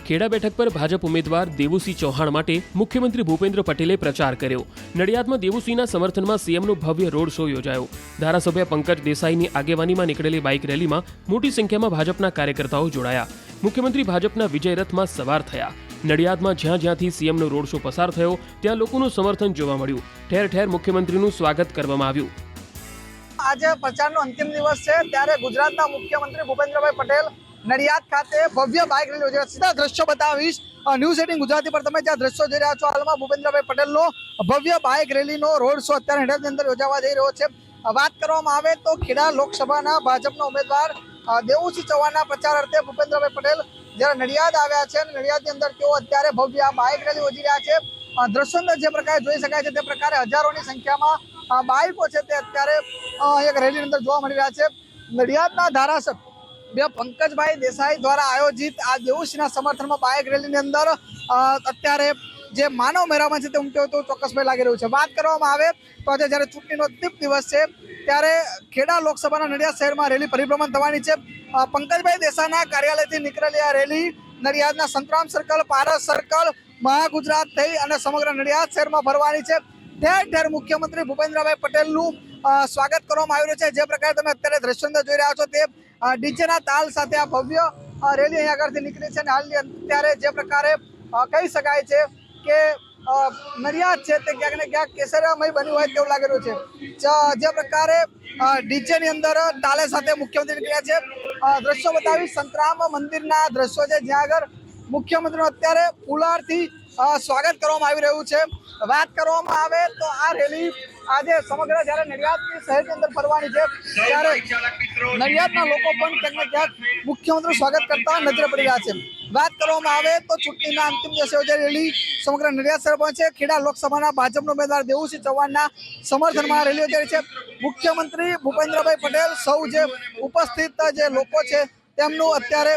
ખેડા બેઠક પર ભાજપ ઉમેદવાર દેવુસિંહ ચૌહાણ માટે મુખ્યમંત્રી ભૂપેન્દ્ર પટેલે પ્રચાર કર્યો। નડિયાદમાં દેવુસિંહના સમર્થનમાં સીએમનો ભવ્ય રોડ શો યોજાયો। ધારાસભ્ય પંકજ દેસાઈની આગેવાનીમાં નીકળેલી બાઇક રેલીમાં મોટી સંખ્યામાં ભાજપના કાર્યકર્તાઓ જોડાયા। મુખ્યમંત્રી ભાજપના વિજય રથમાં સવાર થયા। નડિયાદમાં જ્યાં જ્યાંથી સીએમનો રોડ શો પસાર થયો ત્યાં લોકોનું સમર્થન જોવા મળ્યું। ઠેર ઠેર મુખ્યમંત્રીનું સ્વાગત કરવામાં આવ્યું। આજે પ્રચારનો અંતિમ દિવસ છે ત્યારે ગુજરાતના મુખ્યમંત્રી ભૂપેન્દ્રભાઈ પટેલ નડિયાદ ખાતે ભવ્ય બાઇક રેલી યોજાઈ। સીધા દ્રશ્યો બતાવીશ ન્યૂઝ 18 ગુજરાતી પર તમે જ્યાં દ્રશ્યો જોઈ રહ્યા છો। હાલમાં ભૂપેન્દ્રભાઈ પટેલનો ભવ્ય બાઇક રેલીનો રોડ શો અત્યારે નડિયાદની અંદર યોજાવા જઈ રહ્યો છે। વાત કરવામાં આવે તો ખેડા લોકસભાના ભાજપના ઉમેદવાર દેવુસિંહ ચૌહાણના પ્રચાર અર્થે ભૂપેન્દ્રભાઈ પટેલ જ્યારે નડિયાદ આવ્યા છે અને નડિયાદની અંદર તેઓ અત્યારે ભવ્ય બાઇક રેલી યોજી રહ્યા છે। દ્રશ્યો અંદર જે પ્રકારે જોઈ શકાય છે તે પ્રકારે હજારોની સંખ્યામાં બાઇકો છે તે અત્યારે એક રેલીની અંદર જોવા મળી રહ્યા છે। નડિયાદના ધારાસભ્ય પંકજભાઈ દેસાઈ દ્વારા આયોજિત આ દેવુસિંહના સમર્થનમાં બાઇક રેલીની અંદર અત્યારે જે માનવ મેળામાં છે તે ઉમટ્યો તો ચોક્કસભાઈ લાગી રહ્યું છે। વાત કરવામાં આવે તો આજે જ્યારે ચૂંટણીનો અંતિમ દિવસ છે ત્યારે ખેડા લોકસભાના નડિયાદ શહેરમાં રેલી પરિભ્રમણ થવાની છે। પંકજભાઈ દેસાઈના કાર્યાલયથી નીકળેલી આ રેલી નડિયાદના સંતરામ સર્કલ, પારસ સર્કલ, મહાગુજરાત થઈ અને સમગ્ર નડિયાદ શહેરમાં ભરવાની છે। ઠેર ઠેર મુખ્યમંત્રી ભૂપેન્દ્રભાઈ પટેલનું સ્વાગત કરવામાં આવી રહ્યું છે। જે પ્રકારે તમે અત્યારે દ્રશ્યો અંદર જોઈ રહ્યા છો તે ડીજેના તાલ સાથે આ ભવ્ય રેલી અહીં આગળથી નીકળી છે અને હાલની અત્યારે જે પ્રકારે કહી શકાય છે કે નડિયાદ છે તે ક્યાંક ને ક્યાંક કેસરિયામય બન્યું હોય તેવું લાગી રહ્યું છે। જે પ્રકારે ડીજેની અંદર તાલે સાથે મુખ્યમંત્રી નીકળ્યા છે। દ્રશ્યો બતાવી સંતરામ મંદિરના દ્રશ્યો છે જ્યાં આગળ મુખ્યમંત્રીનું અત્યારે ફુલારથી સ્વાગત કરવામાં આવી રહ્યું છે। વાત કરવામાં આવે તો આ રેલી આજે સમગ્ર જ્યારે નડિયાદની શહેરની અંદર ફરવાની છે ત્યારે નડિયાદના લોકો પણ ક્યાંક ને ક્યાંક મુખ્યમંત્રીનું સ્વાગત કરતા નજરે પડી રહ્યા છે। વાત કરવામાં આવે તો ચૂંટણીના અંતિમ દિવસે યોજાયેલી રેલી સમગ્ર નડિયાદ શહેર પહોંચે। ખેડા લોકસભાના ભાજપના ઉમેદવાર દેવુસિંહ ચૌહાણના સમર્થનમાં રેલી યોજાઈ છે। મુખ્યમંત્રી ભૂપેન્દ્રભાઈ પટેલ સૌ જે ઉપસ્થિત જે લોકો છે તેમનું અત્યારે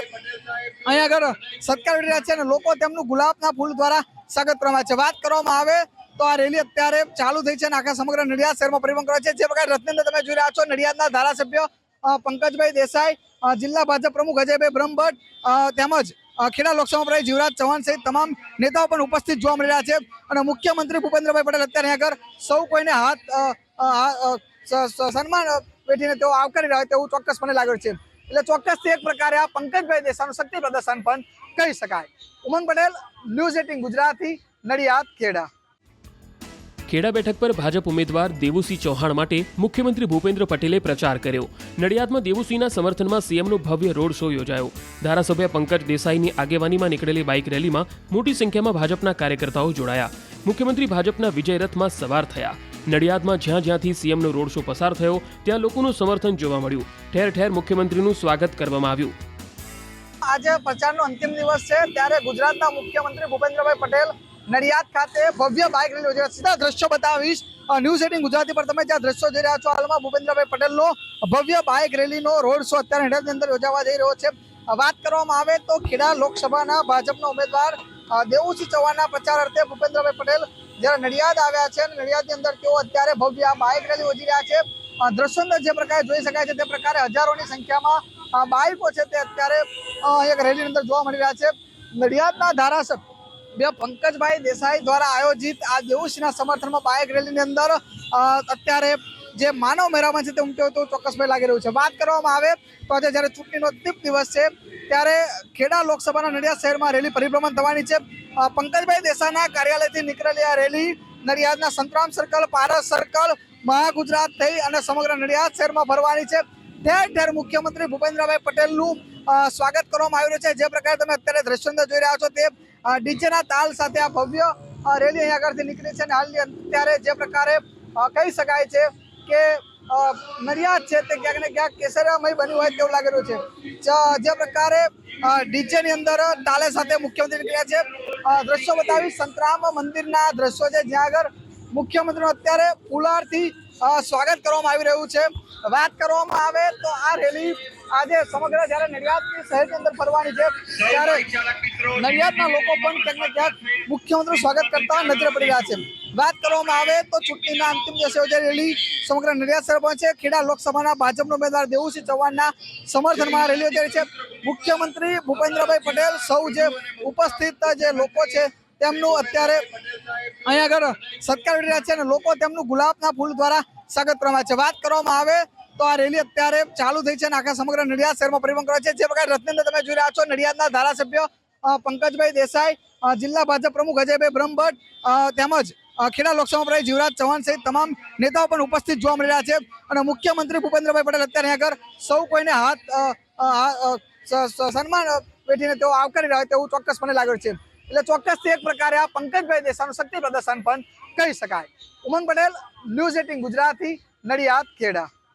અહીં આગળ સત્કાર કરી રહ્યા છે અને લોકો તેમનું ગુલાબના ફૂલ દ્વારા સ્વાગત કરવામાં આવે છે। વાત કરવામાં આવે તો આ રેલી અત્યારે ચાલુ થઈ છે અને આખા સમગ્ર નડિયાદ શહેરમાં પરિભ્રમણ કરે છે। જે પ્રકારે રથની અંદર તમે જોઈ રહ્યા છો નડિયાદના ધારાસભ્ય પંકજભાઈ દેસાઈ, જિલ્લા ભાજપ પ્રમુખ અજયભાઈ બ્રહ્મભટ્ટ તેમજ ખેડા લોકસભા પ્રમુખ જીવરાજ ચૌહાણ સહિત તમામ નેતાઓ પણ ઉપસ્થિત જોવા મળી રહ્યા છે અને મુખ્યમંત્રી ભૂપેન્દ્રભાઈ પટેલ અત્યારે આગળ સૌ કોઈને સન્માન વેઠીને તેઓ આવકારી રહ્યા હોય તેવું ચોક્કસપણે લાગ્યું છે। એટલે ચોક્કસથી એક પ્રકારે આ પંકજભાઈ દેસાઈનું શક્તિ પ્રદર્શન પણ કહી શકાય। ઉમંગ પટેલ, ન્યૂઝ 18 ગુજરાતી, નડિયાદ, ખેડા। ખેડા બેઠક પર ભાજપ ઉમેદવાર દેવુસિંહ ચૌહાણ માટે મુખ્યમંત્રી ભૂપેન્દ્ર પટેલે પ્રચાર કર્યો। નડિયાદમાં દેવુસિંહના સમર્થનમાં સીએમનો ભવ્ય રોડ શો યોજાયો। ધારાસભ્ય પંકજ દેસાઈની આગેવાનીમાં નીકળેલી બાઇક રેલીમાં મોટી સંખ્યામાં ભાજપના કાર્યકર્તાઓ જોડાયા। મુખ્યમંત્રી ભાજપના વિજય રથમાં સવાર થયા। નડિયાદમાં જ્યાં જ્યાંથી સીએમનો રોડ શો પસાર થયો ત્યાં લોકોનું સમર્થન જોવા મળ્યું। ઠેર ઠેર મુખ્યમંત્રીનું સ્વાગત કરવામાં આવ્યું। આજે પ્રચારનો અંતિમ દિવસ છે ત્યારે ગુજરાતના મુખ્યમંત્રી ભૂપેન્દ્રભાઈ પટેલ નડિયાદ ખાતે ભવ્ય બાઇક રેલી યોજાઈ। સીધા દ્રશ્યો બતાવીશ ન્યૂઝ 18 ગુજરાતી પર તમે જ્યાં દ્રશ્યો જોઈ રહ્યા છો। હાલમાં ભૂપેન્દ્રભાઈ પટેલનો ભવ્ય બાઇક રેલીનો રોડ શો અત્યારે નડિયાદની અંદર યોજાવા જઈ રહ્યો છે। વાત કરવામાં આવે તો ખેડા લોકસભાના ભાજપના ઉમેદવાર દેવુસિંહ ચૌહાણના પ્રચાર અર્થે ભૂપેન્દ્રભાઈ પટેલ જ્યારે નડિયાદ આવ્યા છે અને નડિયાદની અંદર તેઓ અત્યારે ભવ્ય બાઇક રેલી યોજી રહ્યા છે। દ્રશ્યો અંદર જે પ્રકારે જોઈ શકાય છે તે પ્રકારે હજારોની સંખ્યામાં બાઇકો છે તે અત્યારે એક રેલીની અંદર જોવા મળી રહ્યા છે। નડિયાદના ધારાસભ્ય પંકજભાઈ દેસાઈ દ્વારા આયોજિત આ દેવુસિંહના સમર્થનમાં બાઇક રેલીની અંદર અત્યારે જે માનવ મેળામાં છે તે ઉમટ્યો તો ચોક્કસભાઈ લાગી રહ્યું છે। વાત કરવામાં આવે તો આજે જ્યારે ચૂંટણીનો અંતિમ દિવસ છે ત્યારે ખેડા લોકસભાના નડિયાદ શહેરમાં રેલી પરિભ્રમણ થવાની છે। પંકજભાઈ દેસાઈના કાર્યાલયથી નીકળેલી આ રેલી નડિયાદના સંતરામ સર્કલ, પારસ સર્કલ, મહાગુજરાત થઈ અને સમગ્ર નડિયાદ શહેરમાં ભરવાની છે। ઠેર ઠેર મુખ્યમંત્રી ભૂપેન્દ્રભાઈ પટેલનું સ્વાગત કરવામાં આવી રહ્યું છે। જે પ્રકારે તમે અત્યારે દ્રશ્યો અંદર જોઈ રહ્યા છો તે ડીજેના તાલ સાથે આ ભવ્ય રેલી અહીં આગળથી નીકળી છે અને હાલની અત્યારે જે પ્રકારે કહી શકાય છે કે નડિયાદ છે તે ક્યાંક ને ક્યાંક કેસરિયામય બન્યું હોય તેવું લાગી રહ્યું છે। જે પ્રકારે ડીજેની અંદર તાલે સાથે મુખ્યમંત્રી નીકળ્યા છે। દ્રશ્યો બતાવી સંતરામ મંદિરના દ્રશ્યો છે જ્યાં આગળ મુખ્યમંત્રીનું અત્યારે ફુલારથી સ્વાગત કરવામાં આવી રહ્યું છે। વાત કરવામાં આવે તો આ રેલી આજે સમગ્ર જ્યારે નડિયાદની શહેરની અંદર ફરવાની છે ત્યારે નડિયાદના લોકો પણ ક્યાંક ને ક્યાંક મુખ્યમંત્રીનું સ્વાગત કરતા નજરે પડી રહ્યા છે। વાત કરવામાં આવે તો ચૂંટણીના અંતિમ દિવસે યોજાયેલી રેલી સમગ્ર નડિયાદ શહેર પહોંચે. ખેડા લોકસભાના ભાજપના ઉમેદવાર દેવુસિંહ ચૌહાણના સમર્થનમાં રેલી યોજાઈ છે. મુખ્યમંત્રી ભૂપેન્દ્રભાઈ પટેલ સૌ જે ઉપસ્થિત જે લોકો છે તેમનું અત્યારે અહીંયા આગળ સત્કાર કરી રહ્યા છે અને લોકો તેમનું ગુલાબના ફૂલ દ્વારા સ્વાગત કરવામાં આવે છે. વાત કરવામાં આવે તો આ રેલી અત્યારે ચાલુ થઈ છે અને આખા સમગ્ર નડિયાદ શહેરમાં પરિવહન કરે છે. જે પ્રકારે રત્નેન્દ્ર તમે જોઈ રહ્યા છો, નડિયાદના ધારાસભ્ય પંકજભાઈ દેસાઈ, જિલ્લા ભાજપ પ્રમુખ અજયભાઈ બ્રહ્મભટ્ટ તેમજ ખેડા લોકસભા પ્રમુખ જીવરાજ ચૌહાણ સહિત તમામ નેતાઓ પણ ઉપસ્થિત જોવા મળી રહ્યા છે અને મુખ્યમંત્રી ભૂપેન્દ્રભાઈ પટેલ અત્યારે આગળ સૌ કોઈને સન્માન વેઠીને તેઓ આવકારી રહ્યા હોય તેવું ચોક્કસપણે લાગ્યું છે. એટલે ચોક્કસથી એક પ્રકારે આ પંકજભાઈ દેસાઈનું શક્તિ પ્રદર્શન પણ કહી શકાય. ઉમંગ પટેલ, ન્યૂઝ 18 ગુજરાતી, નડિયાદ, ખેડા.